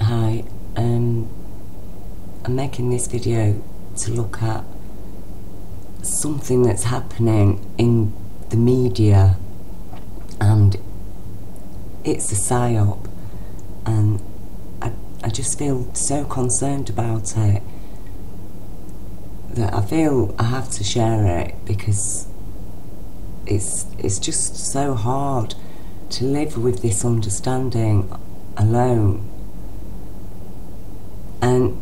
Hi, I'm making this video to look at something that's happening in the media, and it's a psyop, and I just feel so concerned about it that I feel I have to share it, because it's just so hard to live with this understanding alone. And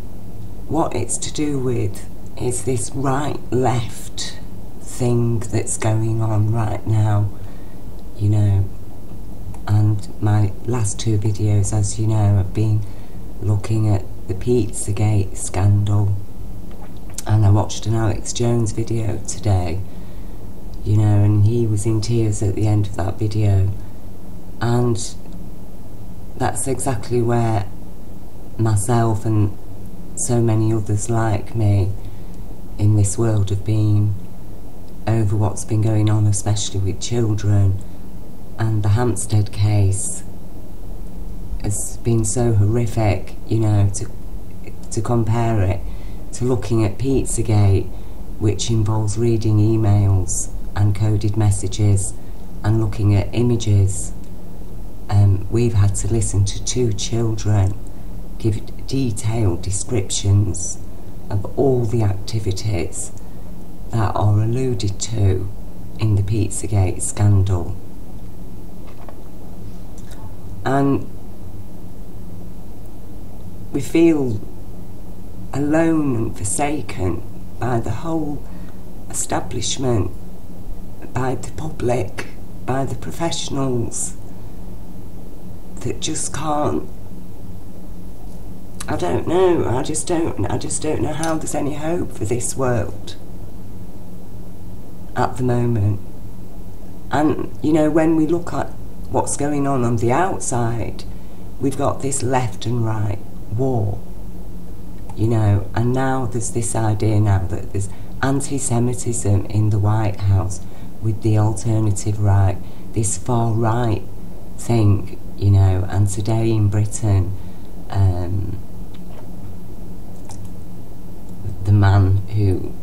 what it's to do with is this right-left thing that's going on right now, you know. And my last two videos, as you know, have been looking at the Pizzagate scandal, and I watched an Alex Jones video today, you know, and he was in tears at the end of that video. And that's exactly where myself and so many others like me in this world have been over what's been going on, especially with children. And the Hampstead case has been so horrific, you know, to compare it to looking at Pizzagate, which involves reading emails and coded messages and looking at images. We've had to listen to two children give detailed descriptions of all the activities that are alluded to in the Pizzagate scandal. And we feel alone and forsaken by the whole establishment, by the public, by the professionals that just can't. I don't know. I just don't know how there's any hope for this world at the moment. And you know, when we look at what's going on the outside, we've got this left and right war, you know, and now there's this idea now that there's anti-Semitism in the White House with the alternative right, this far right thing, you know. And today in Britain, the man who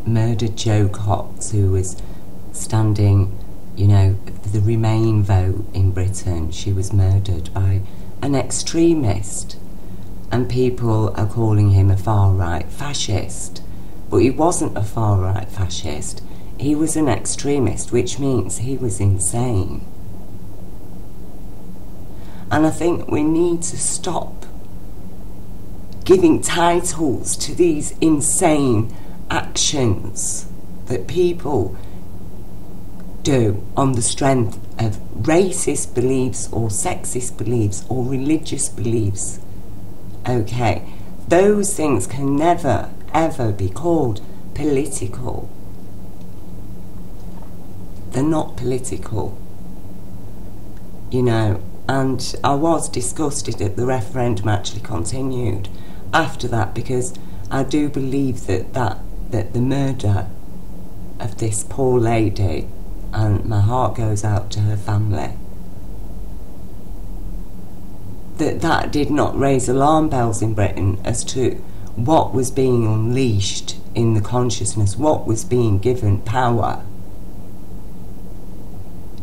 murdered Jo Cox, who was standing, you know, for the Remain vote in Britain, she was murdered by an extremist, and people are calling him a far-right fascist. But he wasn't a far-right fascist, he was an extremist, which means he was insane. And I think we need to stop giving titles to these insane actions that people do on the strength of racist beliefs or sexist beliefs or religious beliefs. Okay, those things can never ever be called political. They're not political, you know. And I was disgusted that the referendum actually continued after that, because I do believe that the murder of this poor lady, and my heart goes out to her family, that did not raise alarm bells in Britain as to what was being unleashed in the consciousness, what was being given power,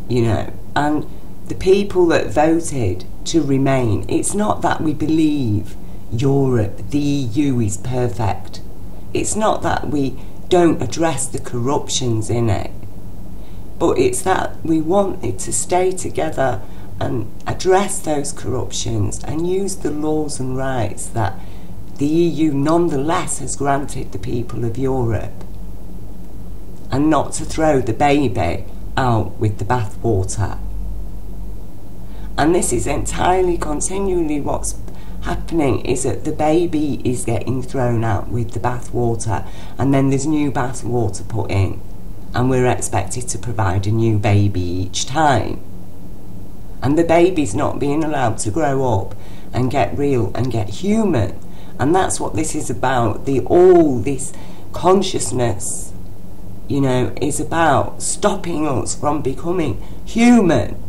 you know. And the people that voted to remain, it's not that we believe Europe, the EU is perfect. It's not that we don't address the corruptions in it, but it's that we want it to stay together and address those corruptions and use the laws and rights that the EU nonetheless has granted the people of Europe, and not to throw the baby out with the bathwater. And this is entirely continually what's happening, is that the baby is getting thrown out with the bathwater, and then there's new bathwater put in, and we're expected to provide a new baby each time. And the baby's not being allowed to grow up and get real and get human. And that's what this is about. All this consciousness, you know, is about stopping us from becoming human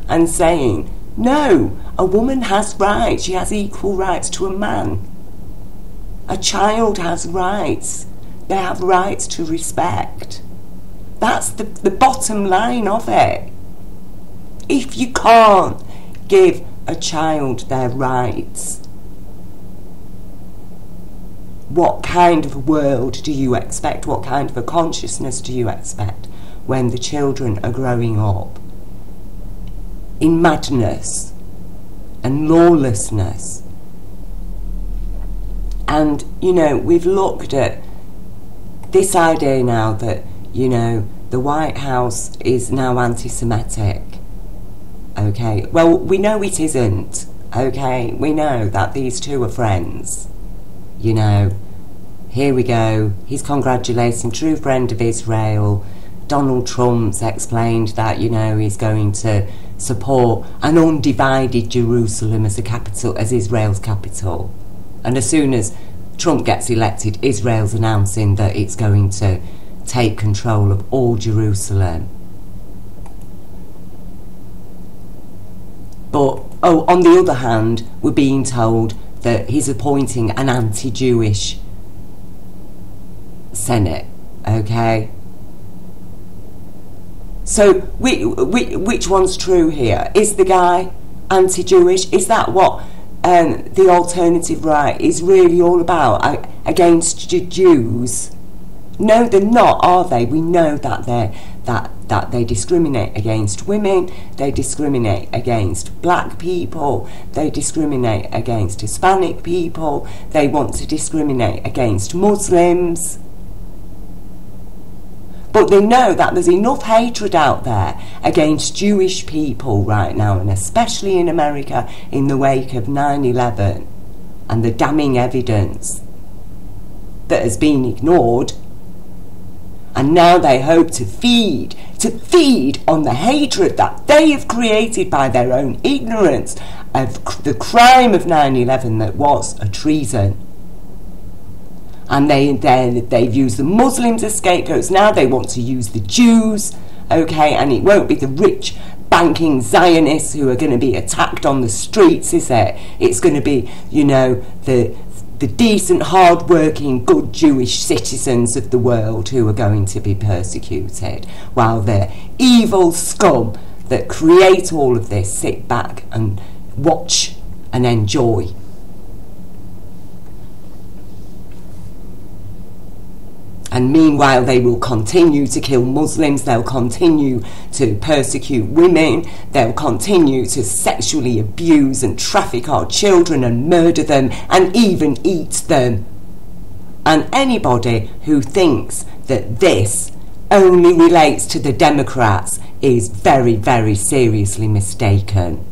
and saying No, a woman has rights. She has equal rights to a man. A child has rights. They have rights to respect. That's the bottom line of it. If you can't give a child their rights, what kind of a world do you expect? What kind of a consciousness do you expect when the children are growing up in madness and lawlessness? And, you know, we've looked at this idea now that, you know, the White House is now anti-Semitic. Okay, well, we know it isn't. Okay, we know that these two are friends. You know, here we go. He's congratulating true friend of Israel. Donald Trump's explained that, you know, he's going to support an undivided Jerusalem as a capital, as Israel's capital. And as soon as Trump gets elected, Israel's announcing that it's going to take control of all Jerusalem. But, oh, on the other hand, we're being told that he's appointing an anti-Jewish Senate, okay? So, which one's true here? Is the guy anti-Jewish? Is that what the alternative right is really all about, against Jews? No, they're not, are they? We know that they discriminate against women, they discriminate against black people, they discriminate against Hispanic people, they want to discriminate against Muslims. But they know that there's enough hatred out there against Jewish people right now, and especially in America in the wake of 9/11 and the damning evidence that has been ignored. And now they hope to feed on the hatred that they have created by their own ignorance of the crime of 9/11 that was a treason. And they've used the Muslims as scapegoats. Now they want to use the Jews, okay? And it won't be the rich banking Zionists who are going to be attacked on the streets, is it? It's going to be, you know, the decent, hard-working, good Jewish citizens of the world who are going to be persecuted, while the evil scum that create all of this sit back and watch and enjoy. And meanwhile, they will continue to kill Muslims, they'll continue to persecute women, they'll continue to sexually abuse and traffic our children and murder them and even eat them. And anybody who thinks that this only relates to the Democrats is very, very seriously mistaken.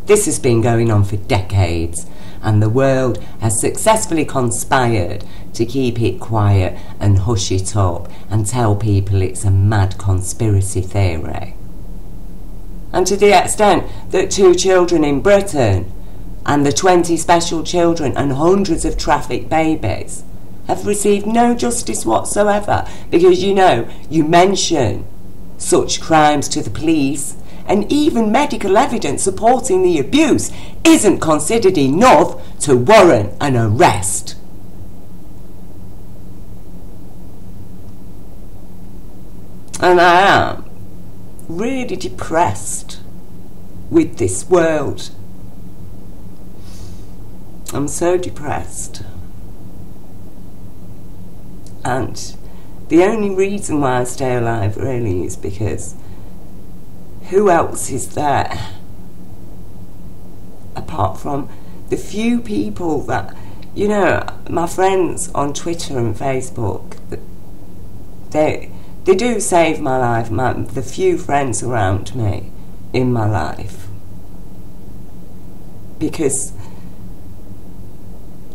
This has been going on for decades, and the world has successfully conspired to keep it quiet and hush it up and tell people it's a mad conspiracy theory. And to the extent that 2 children in Britain and the 20 special children and hundreds of trafficked babies have received no justice whatsoever, because, you know, you mention such crimes to the police, and even medical evidence supporting the abuse isn't considered enough to warrant an arrest. And I am really depressed with this world. I'm so depressed. And the only reason why I stay alive really is because who else is there apart from the few people that, you know, my friends on Twitter and Facebook, they do save my life, the few friends around me in my life, because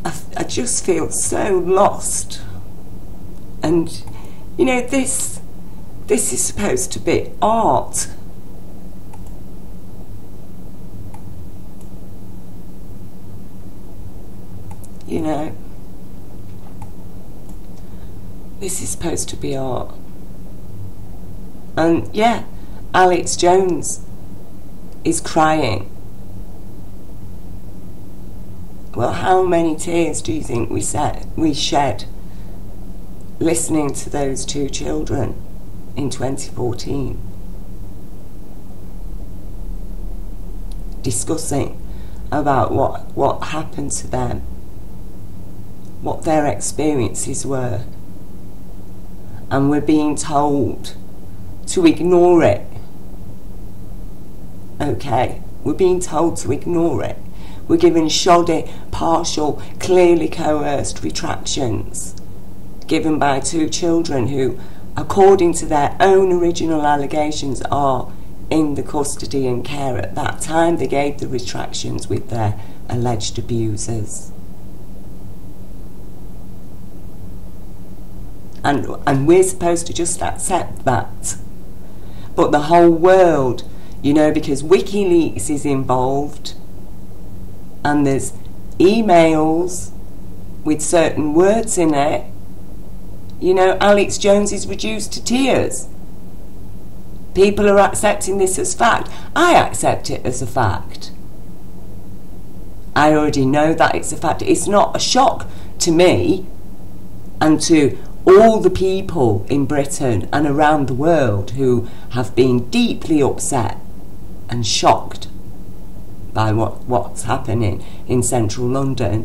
I just feel so lost. And, you know, this is supposed to be art. You know, this is supposed to be art. And yeah, Alex Jones is crying. Well, how many tears do you think we shed listening to those two children in 2014 discussing about what happened to them, what their experiences were, and we're being told to ignore it. Okay, we're being told to ignore it. We're given shoddy, partial, clearly coerced retractions given by two children who, according to their own original allegations, are in the custody and care at that time. They gave the retractions with their alleged abusers. And we're supposed to just accept that. But the whole world, you know, because WikiLeaks is involved, and there's emails with certain words in it. You know, Alex Jones is reduced to tears. People are accepting this as fact. I accept it as a fact. I already know that it's a fact. It's not a shock to me and to all the people in Britain and around the world who have been deeply upset and shocked by what's happening in central London.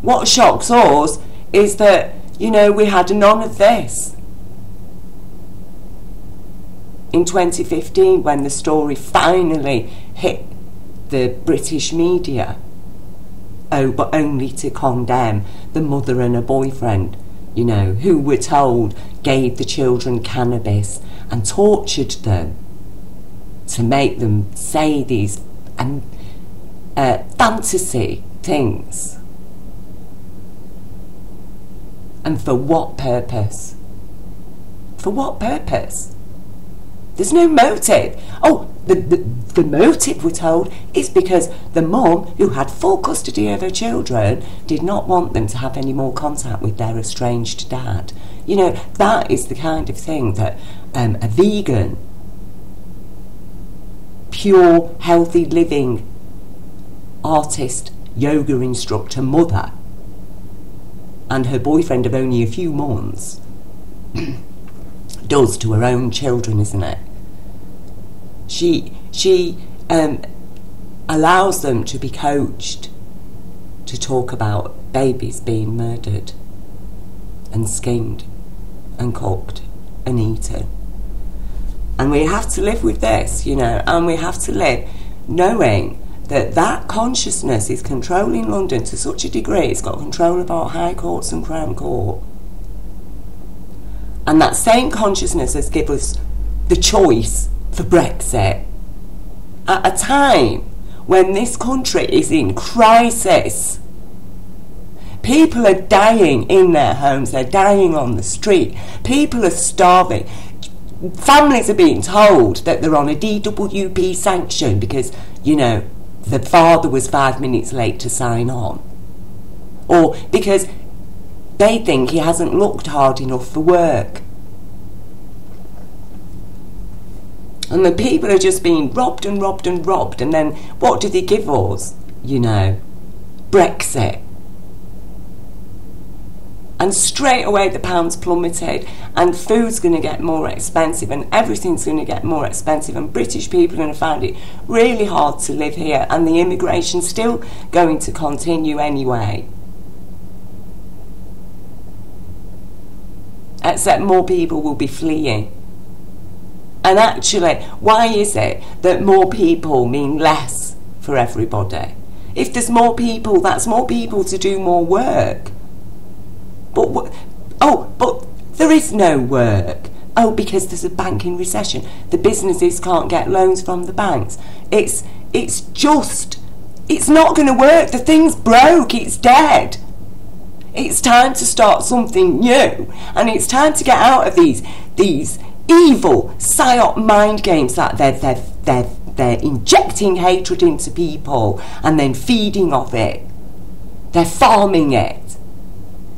What shocks us is that, you know, we had none of this in 2015 when the story finally hit the British media. Oh, but only to condemn the mother and her boyfriend, you know, who we're told gave the children cannabis and tortured them to make them say these fantasy things. And for what purpose? For what purpose? There's no motive. Oh, the motive, we're told, is because the mum, who had full custody of her children, did not want them to have any more contact with their estranged dad. You know, that is the kind of thing that a vegan, pure, healthy living artist, yoga instructor, mother, and her boyfriend of only a few months does to her own children, isn't it? She allows them to be coached to talk about babies being murdered and skinned and cooked and eaten. And we have to live with this, you know, and we have to live knowing that that consciousness is controlling London to such a degree. It's got control of our High Courts and Crown Court. And that same consciousness has given us the choice for Brexit at a time when this country is in crisis. People are dying in their homes, they're dying on the street, people are starving. Families are being told that they're on a DWP sanction because, you know, the father was 5 minutes late to sign on, or because they think he hasn't looked hard enough for work. And the people are just being robbed and robbed and robbed, and then what do they give us? You know, Brexit. And straight away the pound's plummeted, and food's going to get more expensive, and everything's going to get more expensive, and British people are going to find it really hard to live here, and the immigration's still going to continue anyway. Except more people will be fleeing. And actually, why is it that more people mean less for everybody? If there's more people, that's more people to do more work. But there is no work. Oh, because there's a banking recession. The businesses can't get loans from the banks. It's not going to work. The thing's broke. It's dead. It's time to start something new, and it's time to get out of these evil psyop mind games that they're injecting hatred into people and then feeding off it. They're farming it.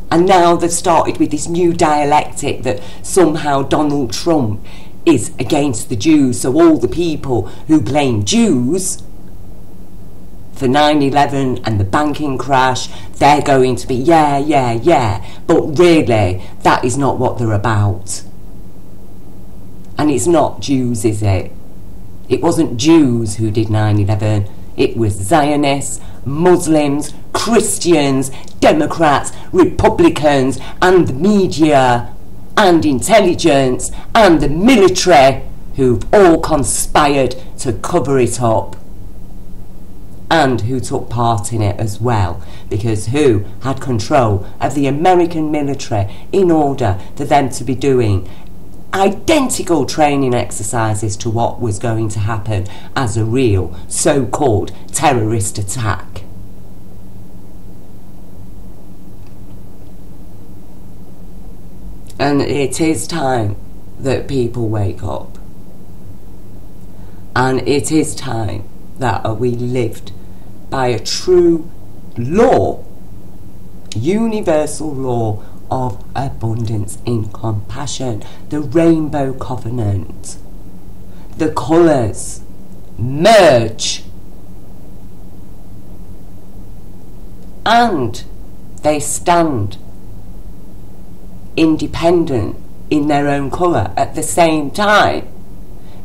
And now they've started with this new dialectic that somehow Donald Trump is against the Jews. So all the people who blame Jews for 9/11 and the banking crash, they're going to be, yeah. But really, that is not what they're about. And it's not Jews, is it? It wasn't Jews who did 9/11. It was Zionists, Muslims, Christians, Democrats, Republicans, and the media, and intelligence, and the military, who've all conspired to cover it up. And who took part in it as well, because who had control of the American military in order for them to be doing identical training exercises to what was going to happen as a real so-called terrorist attack. And it is time that people wake up. And it is time that we lived by a true law, universal law of abundance in compassion, the rainbow covenant. The colours merge and they stand independent in their own colour at the same time,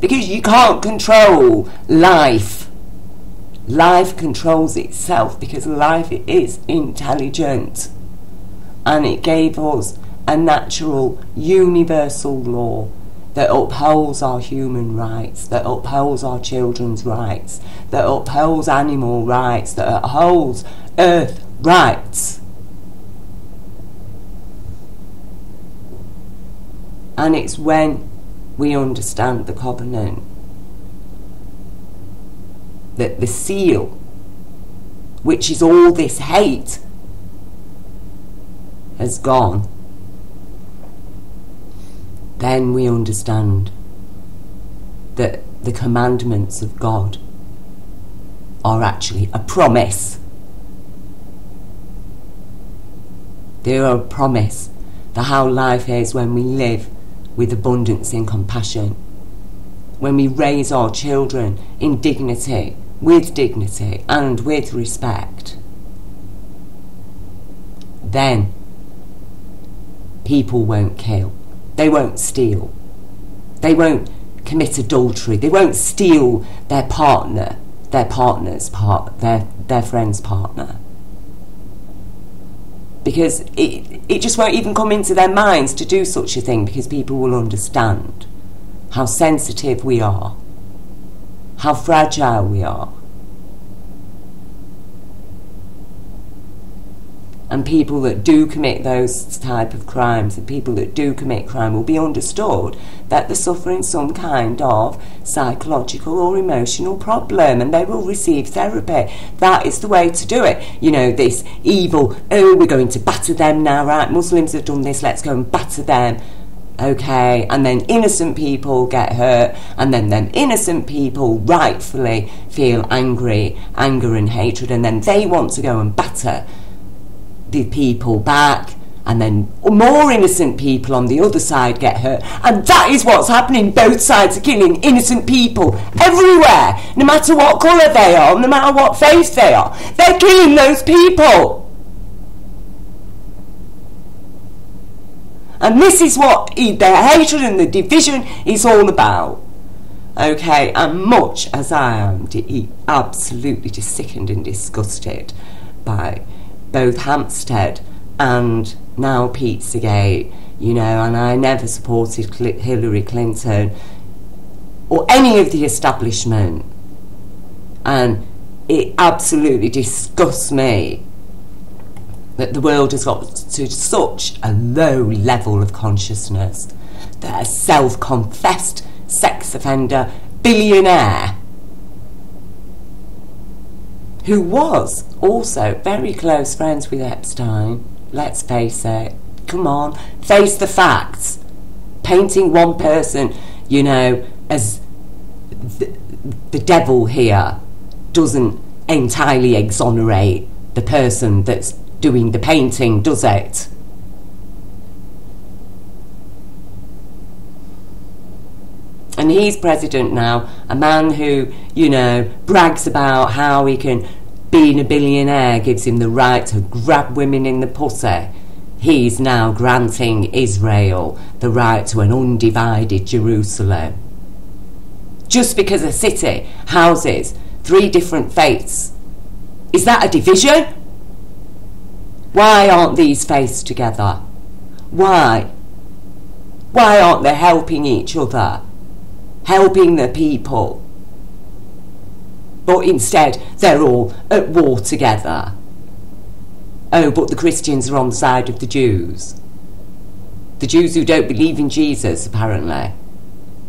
because you can't control life. Life controls itself, because life is intelligent, and it gave us a natural universal law that upholds our human rights, that upholds our children's rights, that upholds animal rights, that upholds earth rights. And it's when we understand the covenant that the seal, which is all this hate, has gone. Then we understand that the commandments of God are actually a promise. They are a promise for how life is when we live with abundance in compassion, when we raise our children in dignity, with dignity and with respect. Then people won't kill, they won't steal, they won't commit adultery, they won't steal their partner, their partner's their friend's partner, because it just won't even come into their minds to do such a thing, because people will understand how sensitive we are, how fragile we are. And people that do commit those type of crimes, and people that do commit crime, will be understood that they're suffering some kind of psychological or emotional problem, and they will receive therapy. That is the way to do it. You know, this evil, oh, we're going to batter them now, right? Muslims have done this, let's go and batter them. Okay, and then innocent people get hurt, and then them innocent people rightfully feel anger and hatred, and then they want to go and batter the people back, and then more innocent people on the other side get hurt. And that is what's happening. Both sides are killing innocent people everywhere, no matter what colour they are, no matter what faith they are. They're killing those people. And this is what the hatred and the division is all about. Okay, and much as I am absolutely just sickened and disgusted by both Hampstead and now Pizzagate, you know, and I never supported Hillary Clinton or any of the establishment, and it absolutely disgusts me that the world has got to such a low level of consciousness that a self-confessed sex offender billionaire, who was also very close friends with Epstein, let's face it, come on, face the facts. Painting one person, you know, as the devil here doesn't entirely exonerate the person that's doing the painting, does it? And he's president now, a man who, you know, brags about how he can, being a billionaire gives him the right to grab women in the pussy. He's now granting Israel the right to an undivided Jerusalem. Just because a city houses 3 different faiths. Is that a division? Why aren't these faiths together? Why? Why aren't they helping each other? Helping the people? But instead, they're all at war together. Oh, but the Christians are on the side of the Jews. The Jews who don't believe in Jesus, apparently.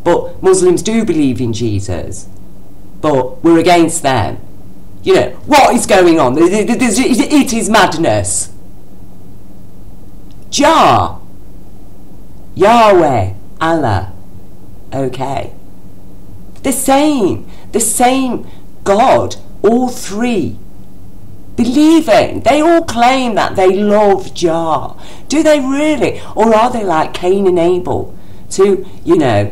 But Muslims do believe in Jesus. But we're against them. You know, what is going on? It is madness. Jah, Yahweh, Allah. Okay. The same God, all 3. Believing. They all claim that they love Jah. Do they really? Or are they like Cain and Abel, to, you know,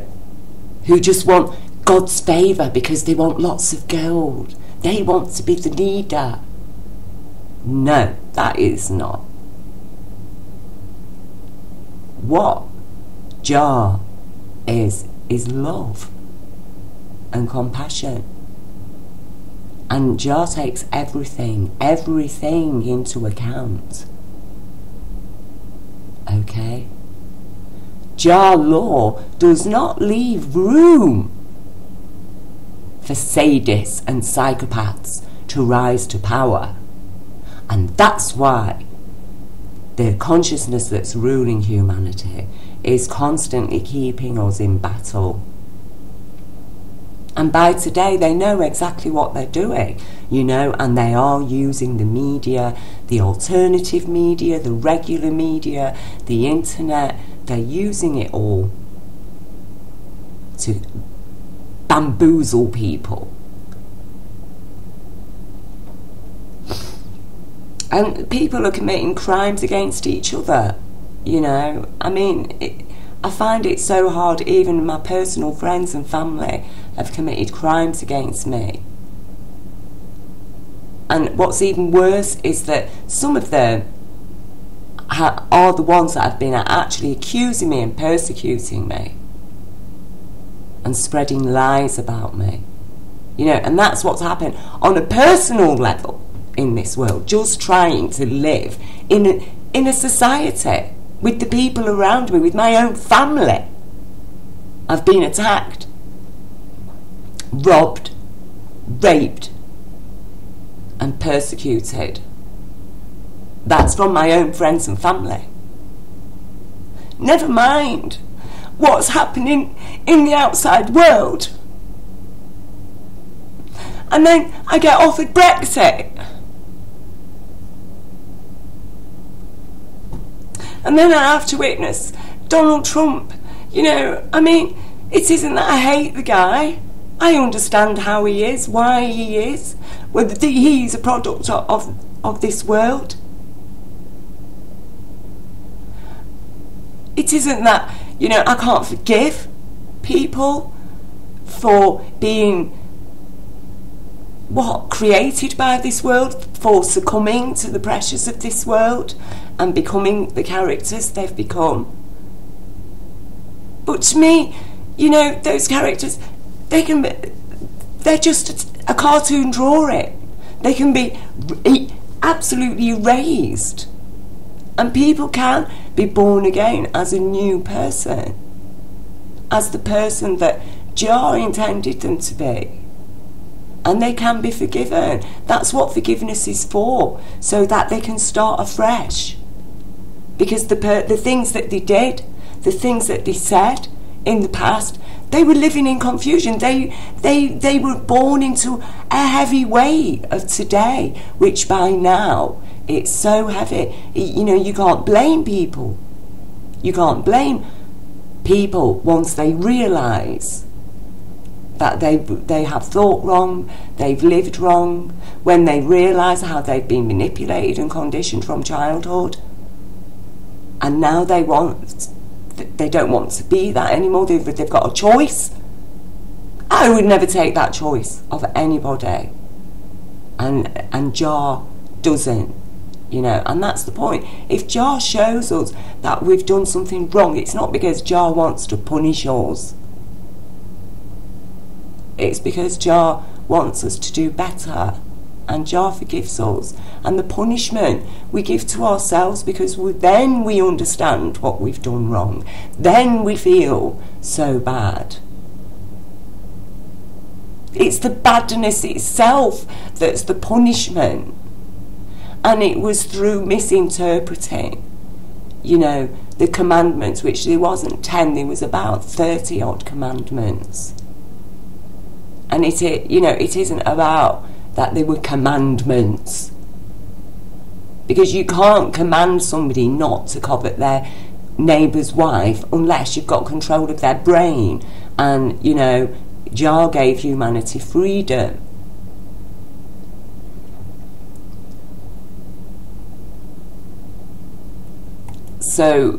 who just want God's favour because they want lots of gold? They want to be the leader. No, that is not. What Jah is love and compassion. And Jah takes everything into account. Okay? Jah law does not leave room for sadists and psychopaths to rise to power. And that's why the consciousness that's ruling humanity is constantly keeping us in battle. And by today, they know exactly what they're doing, you know, and they are using the media, the alternative media, the regular media, the internet. They're using it all to bamboozle people. And people are committing crimes against each other, you know. I mean, I find it so hard. Even my personal friends and family have committed crimes against me. And what's even worse is that some of them are the ones that have been actually accusing me and persecuting me and spreading lies about me. You know, and that's what's happened on a personal level in this world, just trying to live in a society with the people around me, with my own family. I've been attacked, robbed, raped and persecuted. That's from my own friends and family. Never mind what's happening in the outside world. And then I get offered Brexit. And then I have to witness Donald Trump. You know, I mean, it isn't that I hate the guy. I understand how he is, why he is, whether he's a product of this world. It isn't that, you know, I can't forgive people for being created by this world, for succumbing to the pressures of this world and becoming the characters they've become. But to me, you know, those characters, they're just a cartoon drawing. They can be absolutely erased. And people can be born again as a new person, as the person that Jah intended them to be. And they can be forgiven. That's what forgiveness is for, so that they can start afresh. Because the things that they did, the things that they said in the past, they were living in confusion. They were born into a heavy weight of today, which by now it's so heavy. You know, you can't blame people. You can't blame people once they realise that they have thought wrong, they've lived wrong, when they realise how they've been manipulated and conditioned from childhood. And now they don't want to be that anymore. They've got a choice. I would never take that choice of anybody. And Jar doesn't, you know, and that's the point. If Jar shows us that we've done something wrong, it's not because Jar wants to punish us. It's because Jar wants us to do better, and Jar forgives us. And the punishment we give to ourselves, because then we understand what we've done wrong. Then we feel so bad. It's the badness itself that's the punishment. And it was through misinterpreting, you know, the commandments, which there wasn't 10, there was about 30 odd commandments. And it isn't about that they were commandments. Because you can't command somebody not to covet their neighbour's wife unless you've got control of their brain. And, you know, Jar gave humanity freedom. So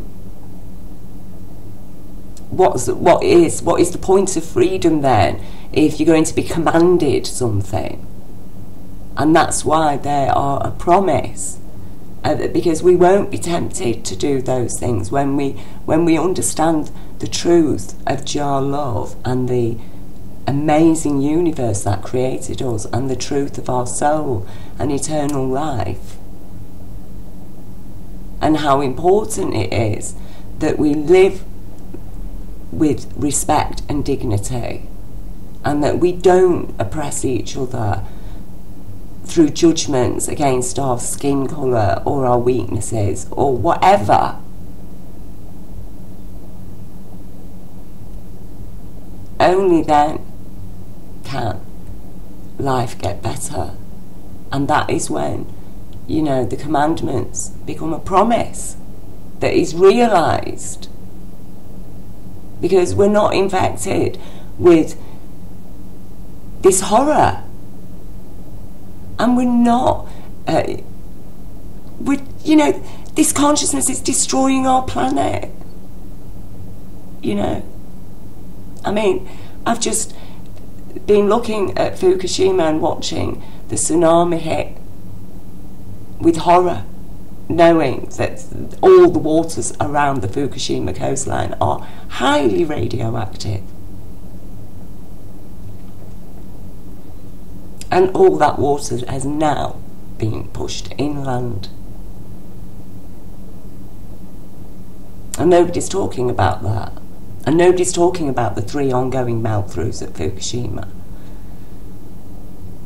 what is the point of freedom then if you're going to be commanded something? And that's why there are a promise, because we won't be tempted to do those things when we understand the truth of Jar love and the amazing universe that created us, and the truth of our soul and eternal life, and how important it is that we live with respect and dignity, and that we don't oppress each other through judgments against our skin colour or our weaknesses or whatever. Only then can life get better. And that is when, you know, the commandments become a promise that is realised. Because we're not infected with this horror. And we're not, you know, this consciousness is destroying our planet. You know, I mean, I've just been looking at Fukushima and watching the tsunami hit with horror, knowing that all the waters around the Fukushima coastline are highly radioactive. And all that water has now been pushed inland. And nobody's talking about that. And nobody's talking about the 3 ongoing melt-throughs at Fukushima.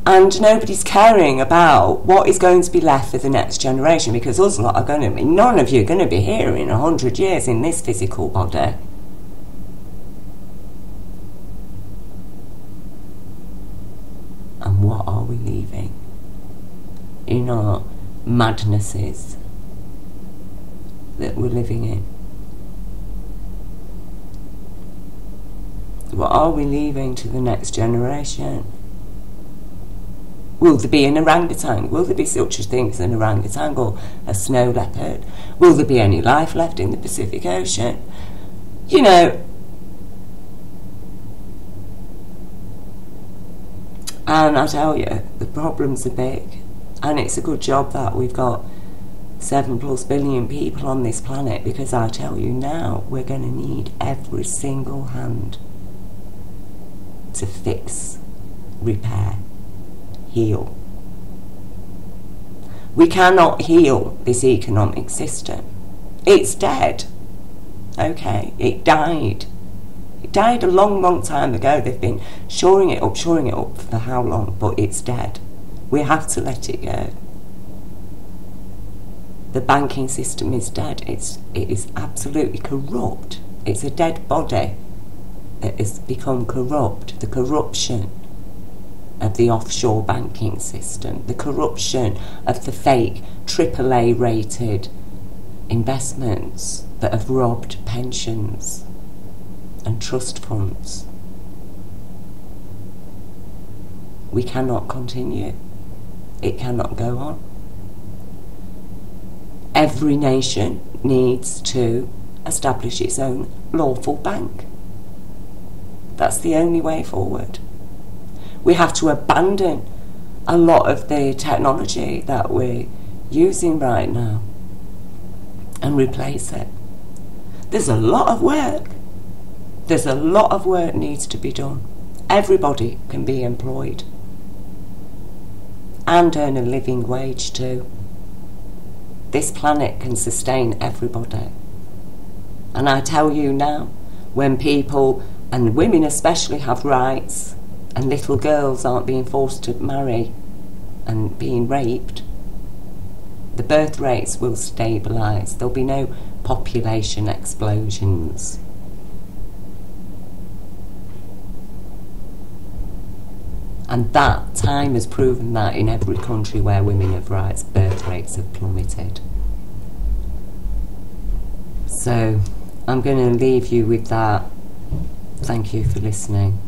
And nobody's caring about what is going to be left for the next generation, because us lot are going to be, none of you are going to be here in 100 years in this physical body. And what are we leaving in our madnesses that we're living in? What are we leaving to the next generation? Will there be an orangutan? Will there be such a thing as an orangutan or a snow leopard? Will there be any life left in the Pacific Ocean? You know, and I tell you, the problems are big, and it's a good job that we've got 7+ billion people on this planet, because I tell you now, we're going to need every single hand to fix, repair, heal. We cannot heal this economic system. It's dead. Okay, it died. It died a long, long time ago. They've been shoring it up for how long? But it's dead. We have to let it go. The banking system is dead. It is absolutely corrupt. It's a dead body that has become corrupt. The corruption of the offshore banking system, the corruption of the fake AAA rated investments that have robbed pensions and trust funds. We cannot continue. It cannot go on. Every nation needs to establish its own lawful bank. That's the only way forward. We have to abandon a lot of the technology that we're using right now and replace it. There's a lot of work. There's a lot of work needs to be done. Everybody can be employed and earn a living wage too. This planet can sustain everybody. And I tell you now, when people, and women especially, have rights, and little girls aren't being forced to marry and being raped, the birth rates will stabilise. There'll be no population explosions. And that time has proven that in every country where women have rights, birth rates have plummeted. So I'm going to leave you with that. Thank you for listening.